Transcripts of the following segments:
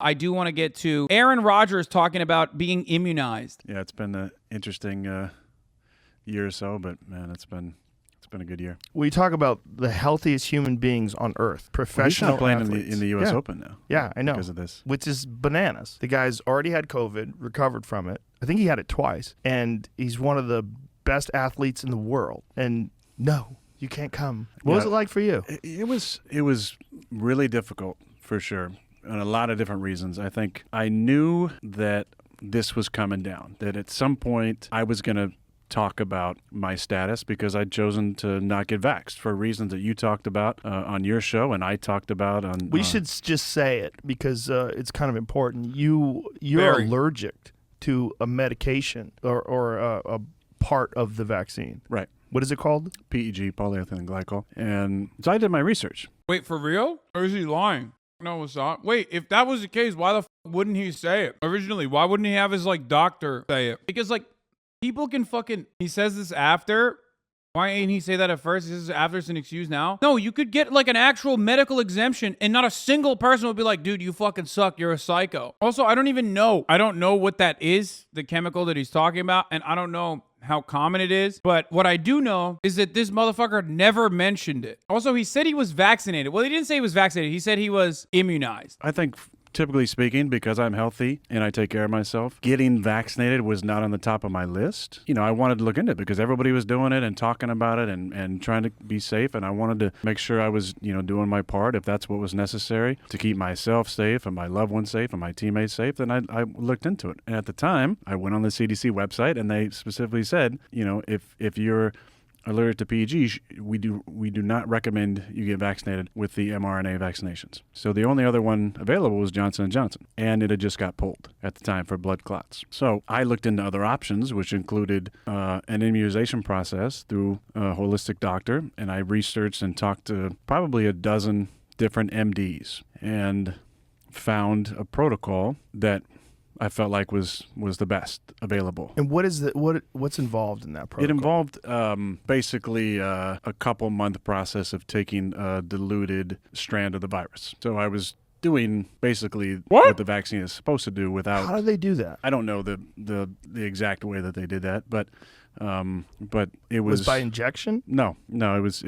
I do want to get to Aaron Rodgers talking about being immunized. Yeah, it's been an interesting year or so, but man, it's been a good year. We talk about the healthiest human beings on earth, professional he's not playing athletes. in the U.S. Open now. Yeah, I know. Because of this. Which is bananas. The guy's already had COVID, recovered from it. I think he had it twice. And he's one of the best athletes in the world. And no, you can't come. What was it like for you? It was really difficult, for sure, on a lot of different reasons. I think I knew that this was coming down, that at some point I was going to talk about my status because I'd chosen to not get vaxxed for reasons that you talked about on your show and I talked about on... We should just say it because it's kind of important. You're allergic to a medication or a part of the vaccine. Right. What is it called? PEG, polyethylene glycol. And so I did my research. Wait, for real? Or is he lying? No, it's not. Wait, if that was the case, why the wouldn't he say it originally? Why wouldn't he have his doctor say it? Because people can he says this after. Why ain't he say that at first? He says after, it's an excuse now. No, you could get an actual medical exemption and not a single person would be like, dude, you fucking suck. You're a psycho. Also, I don't even know. I don't know what that is, the chemical that he's talking about. And I don't know how common it is. But what I do know is that this motherfucker never mentioned it. Also, he said he was vaccinated. Well, he didn't say he was vaccinated. He said he was immunized. I think... Typically speaking, because I'm healthy and I take care of myself, getting vaccinated was not on the top of my list. I wanted to look into it because everybody was doing it and talking about it and trying to be safe. And I wanted to make sure I was, doing my part if that's what was necessary to keep myself safe and my loved ones safe and my teammates safe. Then I looked into it. And at the time, I went on the CDC website and they specifically said, if you're allergic to PEG, we do not recommend you get vaccinated with the mRNA vaccinations. So the only other one available was Johnson & Johnson, and it had just got pulled at the time for blood clots. So I looked into other options, which included an immunization process through a holistic doctor, and I researched and talked to probably a dozen different MDs and found a protocol that I felt like was the best available. And what's involved in that protocol? It involved basically a couple month process of taking a diluted strand of the virus. So I was doing basically what the vaccine is supposed to do without... How do they do that? I don't know the exact way that they did that, but it was by injection? No, it was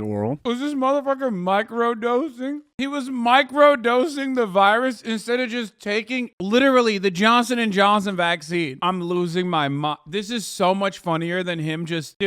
oral. Was this motherfucker microdosing? He was microdosing the virus instead of just taking literally the Johnson & Johnson vaccine. I'm losing my mind. This is so much funnier than him just,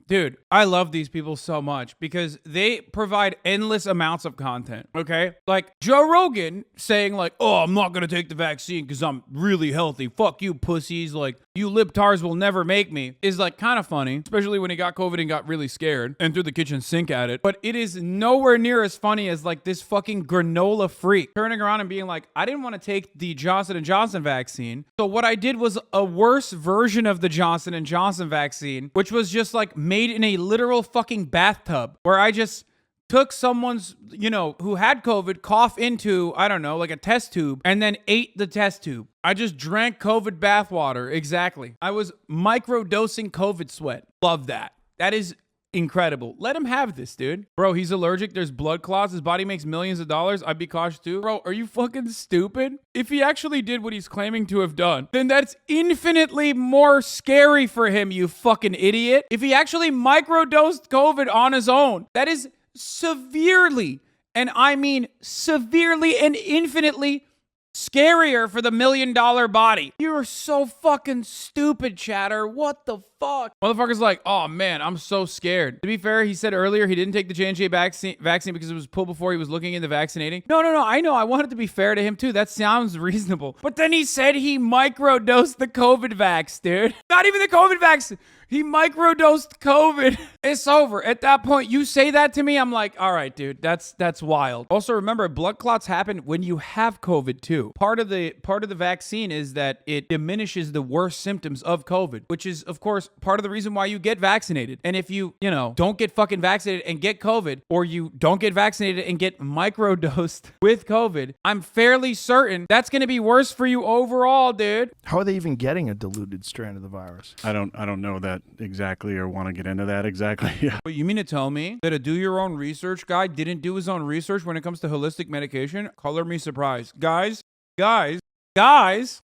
Dude, I love these people so much because they provide endless amounts of content, okay? Like Joe Rogan saying oh, I'm not going to take the vaccine because I'm really healthy. Fuck you, pussies. You libtards will never make me is kind of funny, especially when he got COVID and got really scared and threw the kitchen sink at it. But it is nowhere near as funny as this fucking granola freak turning around and being like, I didn't want to take the Johnson & Johnson vaccine. So what I did was a worse version of the Johnson & Johnson vaccine, which was just made in a literal fucking bathtub where I just took someone's, who had COVID, cough into, I don't know, a test tube and then ate the test tube. I just drank COVID bathwater. Exactly. I was microdosing COVID sweat. Love that. That is incredible. Let him have this, dude. Bro, he's allergic. There's blood clots. His body makes millions of dollars. I'd be cautious too. Bro, are you fucking stupid? If he actually did what he's claiming to have done, then that's infinitely more scary for him, you fucking idiot. If he actually microdosed COVID on his own, that is severely, and I mean severely and infinitely scarier for the $1 million body. You're so fucking stupid, chatter. What the fuck? Motherfucker's like, oh man, I'm so scared. To be fair, he said earlier he didn't take the J&J vaccine because it was pulled before he was looking into vaccinating. No, I know. I want it to be fair to him too. That sounds reasonable. But then he said he microdosed the COVID vax, dude. Not even the COVID vax. He microdosed COVID. It's over. At that point, you say that to me, I'm like, all right, dude, that's wild. Also, remember, blood clots happen when you have COVID too. Part of the vaccine is that it diminishes the worst symptoms of COVID, which is, of course, part of the reason why you get vaccinated. And if you don't get fucking vaccinated and get COVID, or you don't get vaccinated and get microdosed with COVID, I'm fairly certain that's going to be worse for you overall, dude. How are they even getting a diluted strand of the virus? I don't know that exactly or want to get into that exactly. Yeah. But you mean to tell me that a do-your-own-research guy didn't do his own research when it comes to holistic medication? Color me surprised. Guys,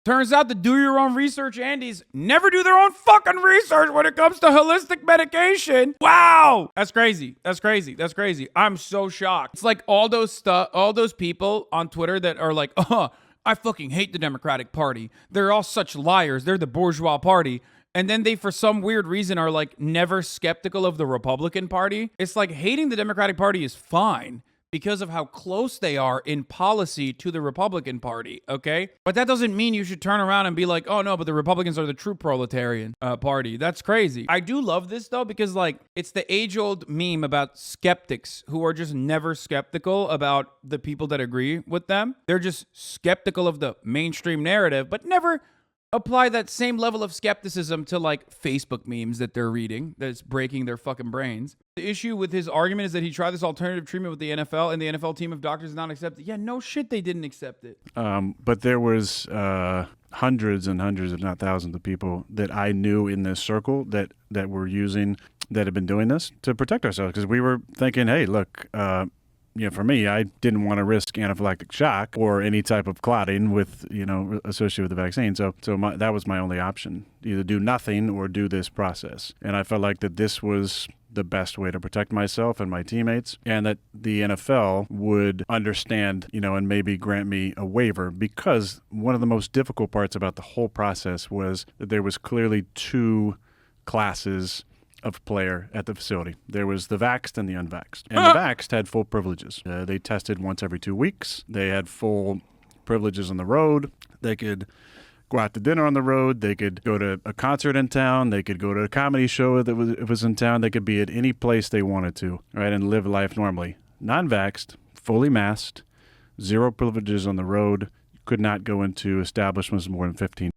turns out the do-your-own-research Andys never do their own fucking research when it comes to holistic medication. Wow! That's crazy. I'm so shocked. It's like all those people on Twitter that are like, oh, I fucking hate the Democratic Party. They're all such liars. They're the bourgeois party. And then they, for some weird reason, are like never skeptical of the Republican Party. It's like hating the Democratic Party is fine because of how close they are in policy to the Republican Party, okay? But that doesn't mean you should turn around and be like, oh no, but the Republicans are the true proletarian party. That's crazy. I do love this though, because like, it's the age-old meme about skeptics who are just never skeptical about the people that agree with them. They're just skeptical of the mainstream narrative, but never apply that same level of skepticism to like Facebook memes that they're reading that's breaking their fucking brains. The issue with his argument is that he tried this alternative treatment with the NFL and the NFL team of doctors did not accept it. Yeah, no shit, they didn't accept it. But there was hundreds and hundreds, if not thousands of people that I knew in this circle that were using, that had been doing this to protect ourselves. Because we were thinking, hey, look, for me, I didn't want to risk anaphylactic shock or any type of clotting with, associated with the vaccine. So that was my only option, either do nothing or do this process. And I felt like that this was the best way to protect myself and my teammates, and that the NFL would understand, and maybe grant me a waiver, because one of the most difficult parts about the whole process was that there was clearly two classes of player at the facility. There was the vaxxed and the unvaxxed. And the vaxxed had full privileges. They tested once every 2 weeks. They had full privileges on the road. They could go out to dinner on the road. They could go to a concert in town. They could go to a comedy show that was in town. They could be at any place they wanted to, right, and live life normally. Non-vaxxed, fully masked, zero privileges on the road, could not go into establishments more than 15.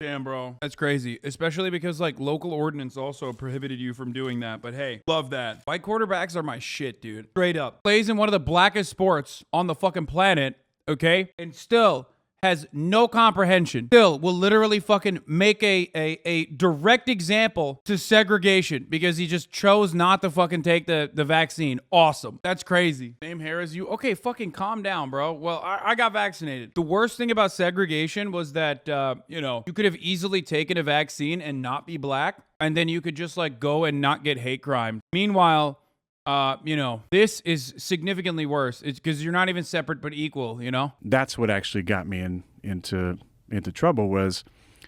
Damn, bro. That's crazy. Especially because, like, local ordinance also prohibited you from doing that. But hey, love that. White quarterbacks are my shit, dude. Straight up. Plays in one of the blackest sports on the fucking planet, okay? And still has no comprehension. Still will literally fucking make a direct example to segregation because he just chose not to fucking take the vaccine. Awesome. That's crazy. Same hair as you. Okay, fucking calm down, bro. Well, I got vaccinated. The worst thing about segregation was that, you could have easily taken a vaccine and not be black, and then you could just like go and not get hate crime. Meanwhile, this is significantly worse. It's because you're not even separate but equal, That's what actually got me into trouble, was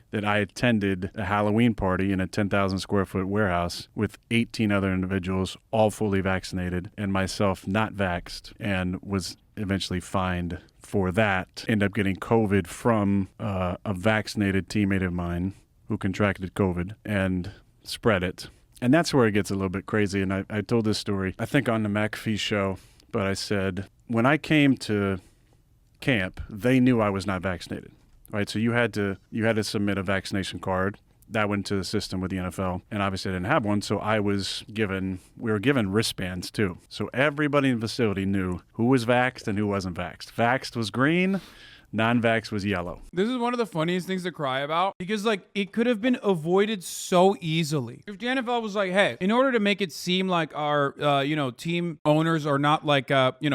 that I attended a Halloween party in a 10,000 square foot warehouse with 18 other individuals, all fully vaccinated, and myself not vaxxed, and was eventually fined for that. Ended up getting COVID from a vaccinated teammate of mine who contracted COVID and spread it. And that's where it gets a little bit crazy. And I told this story, I think on the McAfee show, but I said, when I came to camp, they knew I was not vaccinated, right? So you had to submit a vaccination card. That went to the system with the NFL. And obviously I didn't have one. So we were given wristbands too. So everybody in the facility knew who was vaxxed and who wasn't vaxxed. Vaxxed was green. Non-vax was yellow. This is one of the funniest things to cry about because, like, it could have been avoided so easily. If the NFL was like, hey, in order to make it seem like our, team owners are not like,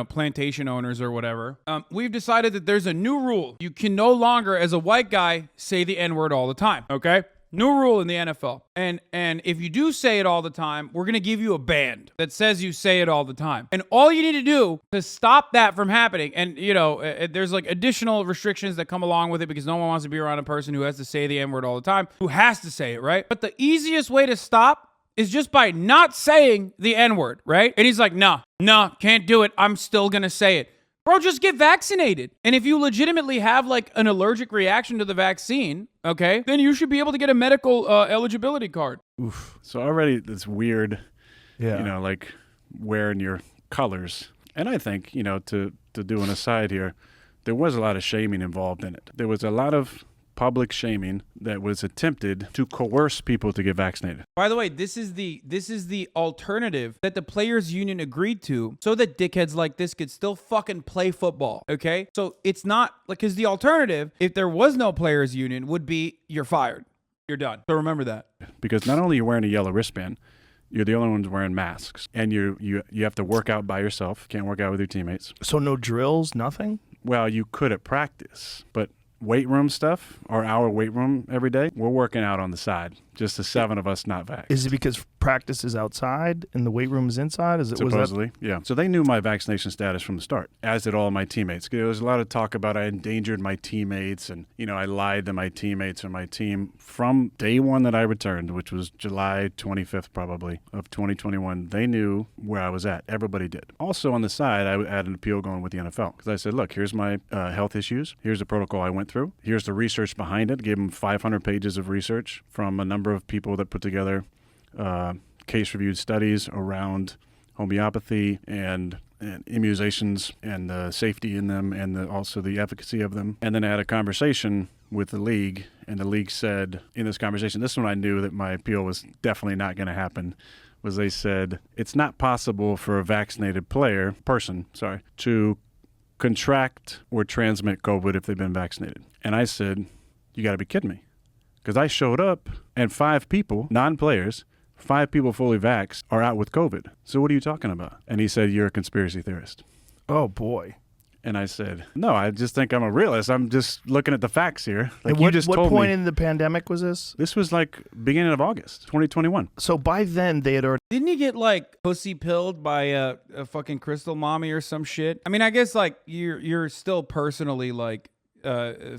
plantation owners or whatever, we've decided that there's a new rule. You can no longer, as a white guy, say the N-word all the time, okay? New rule in the NFL. And if you do say it all the time, we're going to give you a band that says you say it all the time. And all you need to do to stop that from happening, and, there's like additional restrictions that come along with it because no one wants to be around a person who has to say the N-word all the time, who has to say it, right? But the easiest way to stop is just by not saying the N-word, right? And he's like, no, can't do it. I'm still going to say it. Bro, just get vaccinated. And if you legitimately have like an allergic reaction to the vaccine, okay, then you should be able to get a medical eligibility card. Oof. So already it's weird, like wearing your colors. And I think, to do an aside here, there was a lot of shaming involved in it. There was a lot of public shaming that was attempted to coerce people to get vaccinated. By the way, this is the alternative that the players union agreed to so that dickheads like this could still fucking play football, okay? So it's not like, because the alternative, if there was no players union, would be you're fired. You're done. So remember that. Because not only are you wearing a yellow wristband, you're the only ones wearing masks. And you have to work out by yourself. Can't work out with your teammates. So no drills, nothing? Well, you could at practice, but weight room stuff, or our weight room every day, we're working out on the side. Just the 7 of us not vaxxed. Is it because practice is outside and the weight room is inside? Supposedly, yeah. So they knew my vaccination status from the start, as did all my teammates. There was a lot of talk about I endangered my teammates and, I lied to my teammates or my team from day one that I returned, which was July 25th probably of 2021. They knew where I was at. Everybody did. Also on the side, I had an appeal going with the NFL because I said, look, here's my health issues. Here's the protocol I went through. Here's the research behind it. Gave them 500 pages of research from a number of people that put together case-reviewed studies around homeopathy and immunizations and the safety in them and also the efficacy of them. And then I had a conversation with the league, and the league said in this conversation, this is when I knew that my appeal was definitely not going to happen, was they said, it's not possible for a vaccinated person to contract or transmit COVID if they've been vaccinated. And I said, you got to be kidding me. Because I showed up and 5 people, non-players, 5 people fully vaxxed are out with COVID. So what are you talking about? And he said, you're a conspiracy theorist. Oh, boy. And I said, no, I just think I'm a realist. I'm just looking at the facts here. Like And you just what told point me. in the pandemic was this? This was like beginning of August, 2021. So by then they had already... Didn't he get like pussy pilled by a fucking crystal mommy or some shit? I mean, I guess like you're still personally like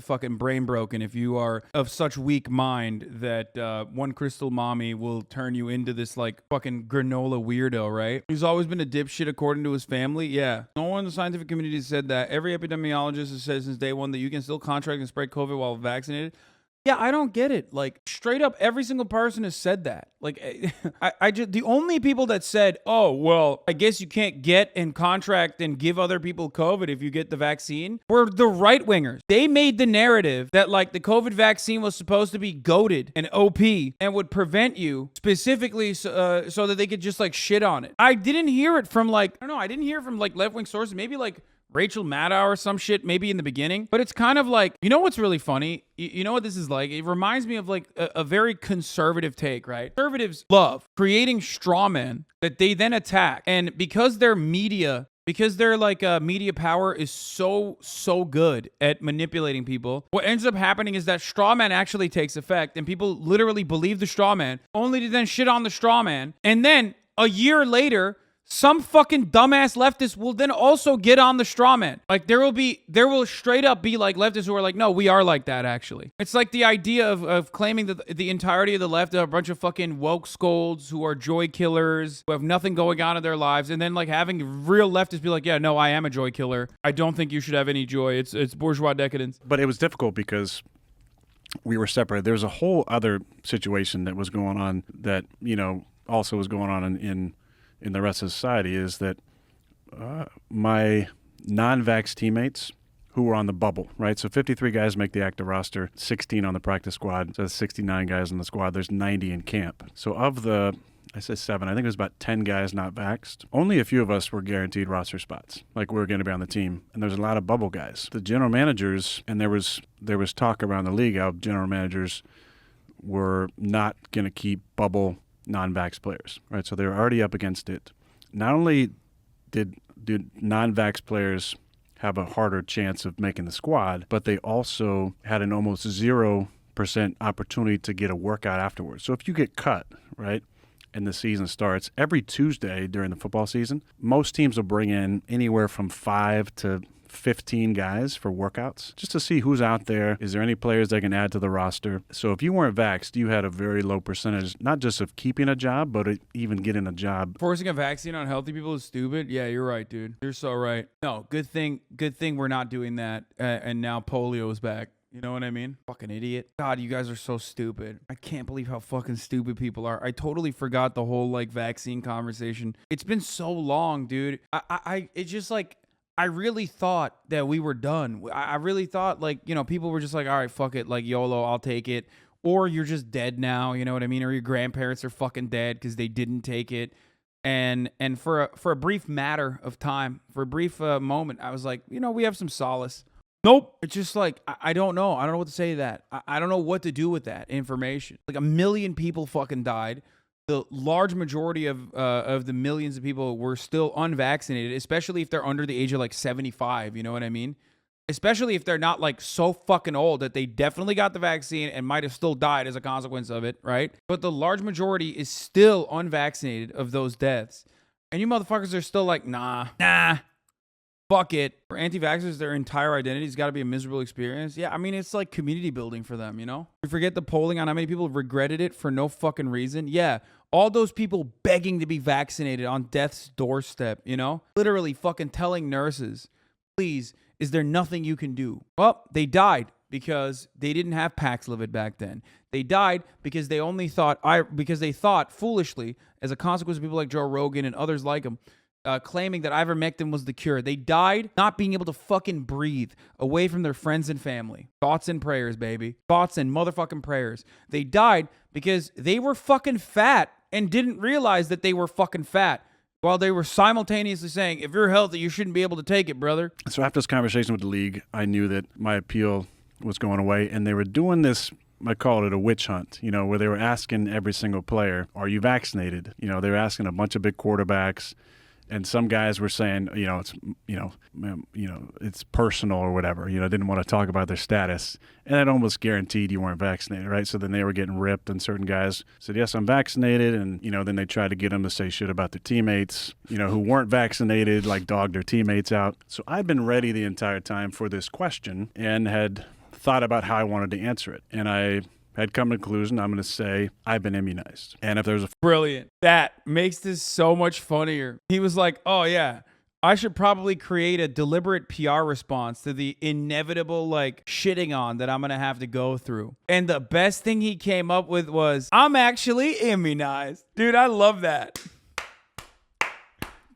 fucking brain broken if you are of such weak mind that one crystal mommy will turn you into this like fucking granola weirdo, right? He's always been a dipshit according to his family. Yeah. No one in the scientific community said that. Every epidemiologist has said since day one that you can still contract and spread COVID while vaccinated. Yeah, I don't get it. Like, straight up, every single person has said that. Like, I just, the only people that said, oh, well, I guess you can't get and contract and give other people COVID if you get the vaccine, were the right wingers. They made the narrative that, like, the COVID vaccine was supposed to be goated and OP and would prevent you specifically so that they could just, like, shit on it. I didn't hear it from, like, I don't know, I didn't hear it from, like, left-wing sources. Maybe, like, Rachel Maddow or some shit, maybe in the beginning. But it's kind of like, you know what's really funny? You know what this is like? It reminds me of like a very conservative take, right? Conservatives love creating straw men that they then attack. And because their media, because their like media power is so good at manipulating people, what ends up happening is that straw man actually takes effect and people literally believe the straw man only to then shit on the straw man. And then a year later, some fucking dumbass leftist will then also get on the straw man. Like there will straight up be like leftists who are like, no, we are like that actually. It's like the idea of claiming that the entirety of the left are a bunch of fucking woke scolds who are joy killers, who have nothing going on in their lives, and then like having real leftists be like, yeah, no, I am a joy killer. I don't think you should have any joy. It's bourgeois decadence. But it was difficult because we were separated. There was a whole other situation that was going on that, also was going on in the rest of society is that my non-vax teammates who were on the bubble, right? So 53 guys make the active roster, 16 on the practice squad. So that's 69 guys on the squad. There's 90 in camp. So of the, I said 7, I think it was about 10 guys not vaxxed. Only a few of us were guaranteed roster spots, like we were going to be on the team. And there's a lot of bubble guys. The general managers, and there was talk around the league how general managers were not going to keep bubble non-vax players, right? So they were already up against it. Not only did non-vax players have a harder chance of making the squad, but they also had an almost 0% opportunity to get a workout afterwards. So if you get cut, right, and the season starts, every Tuesday during the football season, most teams will bring in anywhere from 5 to 15 guys for workouts just to see who's out there. Is there any players they can add to the roster? So if you weren't vaxxed, you had a very low percentage, not just of keeping a job, but even getting a job. Forcing a vaccine on healthy people is stupid. Yeah, you're right, dude. You're so right. No, good thing we're not doing that. And now polio is back. You know what I mean? Fucking idiot. God, you guys are so stupid. I can't believe how fucking stupid people are. I totally forgot the whole like vaccine conversation. It's been so long, dude. It's just like, I really thought that we were done. I really thought like, people were just like, all right, fuck it. Like YOLO, I'll take it. Or you're just dead now. You know what I mean? Or your grandparents are fucking dead because they didn't take it. And for a brief matter of time, for a brief moment, I was like, we have some solace. Nope. It's just like, I don't know. I don't know what to say to that. I don't know what to do with that information. Like 1 million people fucking died. The large majority of the millions of people were still unvaccinated, especially if they're under the age of like 75. You know what I mean? Especially if they're not like so fucking old that they definitely got the vaccine and might have still died as a consequence of it, right? But the large majority is still unvaccinated of those deaths. And you motherfuckers are still like, nah, fuck it. For anti-vaxxers, their entire identity's got to be a miserable experience. Yeah, I mean, it's like community building for them, you know? You forget the polling on how many people regretted it for no fucking reason. Yeah, all those people begging to be vaccinated on death's doorstep, you know? Literally fucking telling nurses, please, is there nothing you can do? Well, they died because they didn't have Paxlovid back then. They died because they only thought, because they thought foolishly, as a consequence of people like Joe Rogan and others like him, claiming that ivermectin was the cure. They died not being able to fucking breathe away from their friends and family. Thoughts and prayers, baby. Thoughts and motherfucking prayers. They died because they were fucking fat and didn't realize that they were fucking fat, while they were simultaneously saying, if you're healthy, you shouldn't be able to take it, brother. So after this conversation with the league, I knew that my appeal was going away, and they were doing this, I call it a witch hunt, you know, where they were asking every single player, are you vaccinated? You know, they were asking a bunch of big quarterbacks, and some guys were saying, it's personal or whatever, didn't want to talk about their status. And it almost guaranteed you weren't vaccinated, right? So then they were getting ripped, and certain guys said, yes, I'm vaccinated. And, then they tried to get them to say shit about their teammates, who weren't vaccinated, like dogged their teammates out. So I've been ready the entire time for this question and had thought about how I wanted to answer it. And I had come to the conclusion, I'm going to say, I've been immunized. And if there's a... Brilliant. That makes this so much funnier. He was like, oh yeah, I should probably create a deliberate PR response to the inevitable shitting on that I'm going to have to go through. And the best thing he came up with was, I'm actually immunized. Dude, I love that.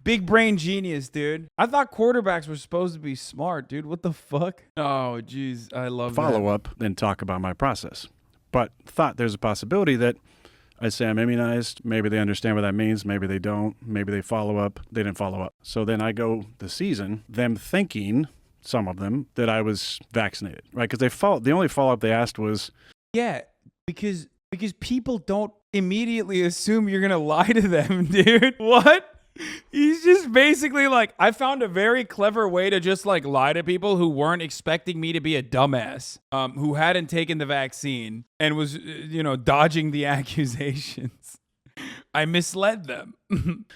Big brain genius, dude. I thought quarterbacks were supposed to be smart, dude. What the fuck? Oh, jeez. I love that. Follow up, then talk about my process. But thought there's a possibility that I say I'm immunized. Maybe they understand what that means. Maybe they don't. Maybe they follow up. They didn't follow up. So then I go the season, them thinking, some of them, that I was vaccinated, right? Because the only follow-up they asked was... Yeah, because people don't immediately assume you're going to lie to them, dude. What? He's just basically like, I found a very clever way to just lie to people who weren't expecting me to be a dumbass, who hadn't taken the vaccine and was, dodging the accusations. I misled them.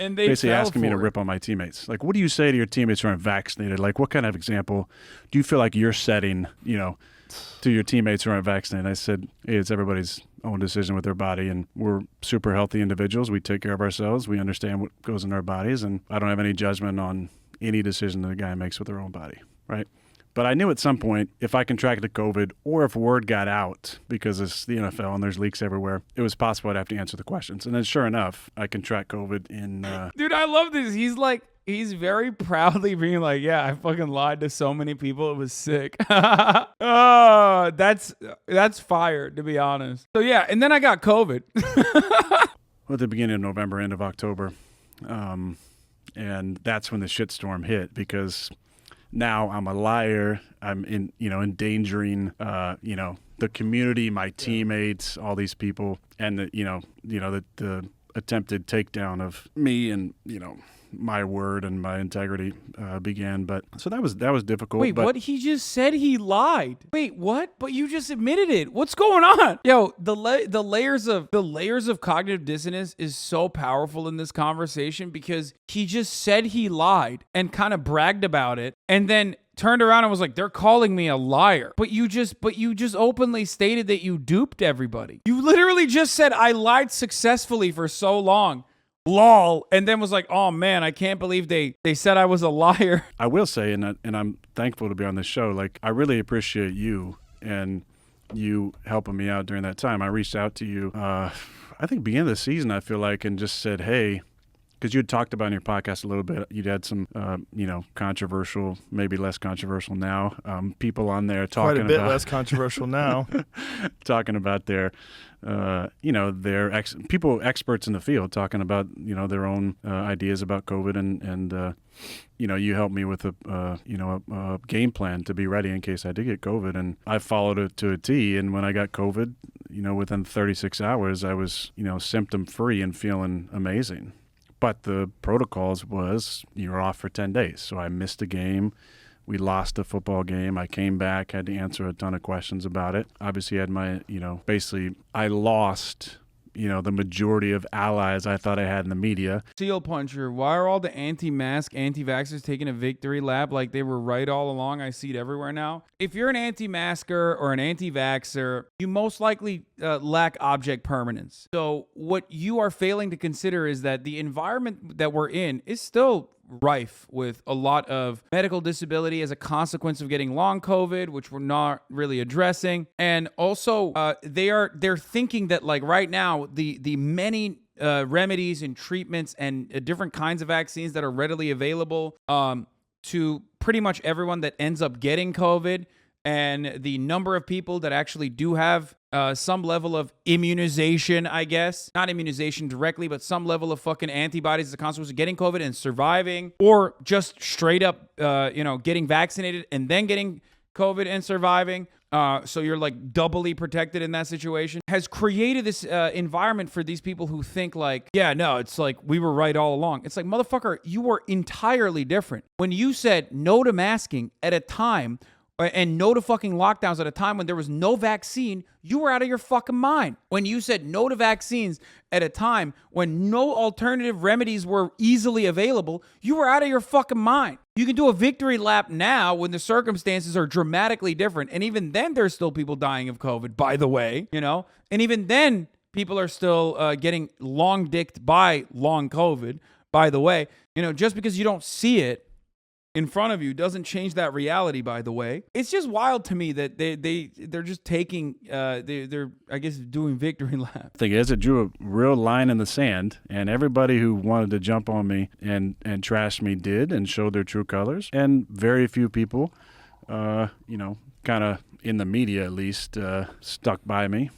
And they basically fell asking me to for it. rip on my teammates. Like, what do you say to your teammates who aren't vaccinated? Like, what kind of example do you feel like you're setting, to your teammates who aren't vaccinated? I said, hey, it's everybody's own decision with their body, and we're super healthy individuals. We take care of ourselves. We understand what goes in our bodies, and I don't have any judgment on any decision that a guy makes with their own body, right? But I knew at some point, if I contracted COVID or if word got out, because it's the NFL and there's leaks everywhere, it was possible I'd have to answer the questions. And then sure enough, I contract COVID in... Dude, I love this. He's very proudly being like, yeah, I fucking lied to so many people. It was sick. Oh, that's fire, to be honest. So yeah, and then I got COVID. at the beginning of November, end of October. And that's when the shitstorm hit, because now I'm a liar. I'm endangering, the community, my teammates, all these people, and the attempted takedown of me and, my word and my integrity began. But so that was difficult. Wait, what? He just said he lied. Wait, what? But you just admitted it. What's going on? Yo, the layers of cognitive dissonance is so powerful in this conversation, because he just said he lied and kind of bragged about it, and then turned around and was like, they're calling me a liar. But you just openly stated that you duped everybody. You literally just said, I lied successfully for so long. Lol. And then was like, oh man, I can't believe they said I was a liar. I will say, and I'm thankful to be on this show, like, I really appreciate you and you helping me out during that time. I reached out to you, I think beginning of the season, I feel like, and just said, hey, because you had talked about in your podcast a little bit, you'd had some, controversial, maybe less controversial now, people on there talking Quite a bit about less controversial now. talking about their, experts in the field talking about, their own ideas about COVID and you helped me with a game plan to be ready in case I did get COVID, and I followed it to a T. And when I got COVID, within 36 hours, I was, symptom free and feeling amazing. But the protocols was you're off for 10 days. So I missed a game. We lost a football game. I came back, had to answer a ton of questions about it. Obviously, I had my, basically I lost, the majority of allies I thought I had in the media. Seal puncher, why are all the anti-mask, anti-vaxxers taking a victory lap like they were right all along? I see it everywhere now. If you're an anti-masker or an anti-vaxxer, you most likely lack object permanence. So what you are failing to consider is that the environment that we're in is still rife with a lot of medical disability as a consequence of getting long COVID, which we're not really addressing. And also, they're thinking that like right now, the many remedies and treatments and different kinds of vaccines that are readily available to pretty much everyone that ends up getting COVID, and the number of people that actually do have some level of immunization, I guess. Not immunization directly, but some level of fucking antibodies as a consequence of getting COVID and surviving. Or just straight up, getting vaccinated and then getting COVID and surviving. So you're like doubly protected in that situation. Has created this environment for these people who think like, yeah, no, it's like we were right all along. It's like, motherfucker, you were entirely different. When you said no to masking at a time and no to fucking lockdowns at a time when there was no vaccine, you were out of your fucking mind. When you said no to vaccines at a time when no alternative remedies were easily available, you were out of your fucking mind. You can do a victory lap now when the circumstances are dramatically different. And even then, there's still people dying of COVID, by the way, And even then, people are still getting long-dicked by long COVID, by the way. Just because you don't see it in front of you doesn't change that reality, by the way. It's just wild to me that they're just taking they're I guess doing victory laps. Thing is, it drew a real line in the sand, and everybody who wanted to jump on me and trash me did and showed their true colors. And very few people, kind of in the media at least, stuck by me.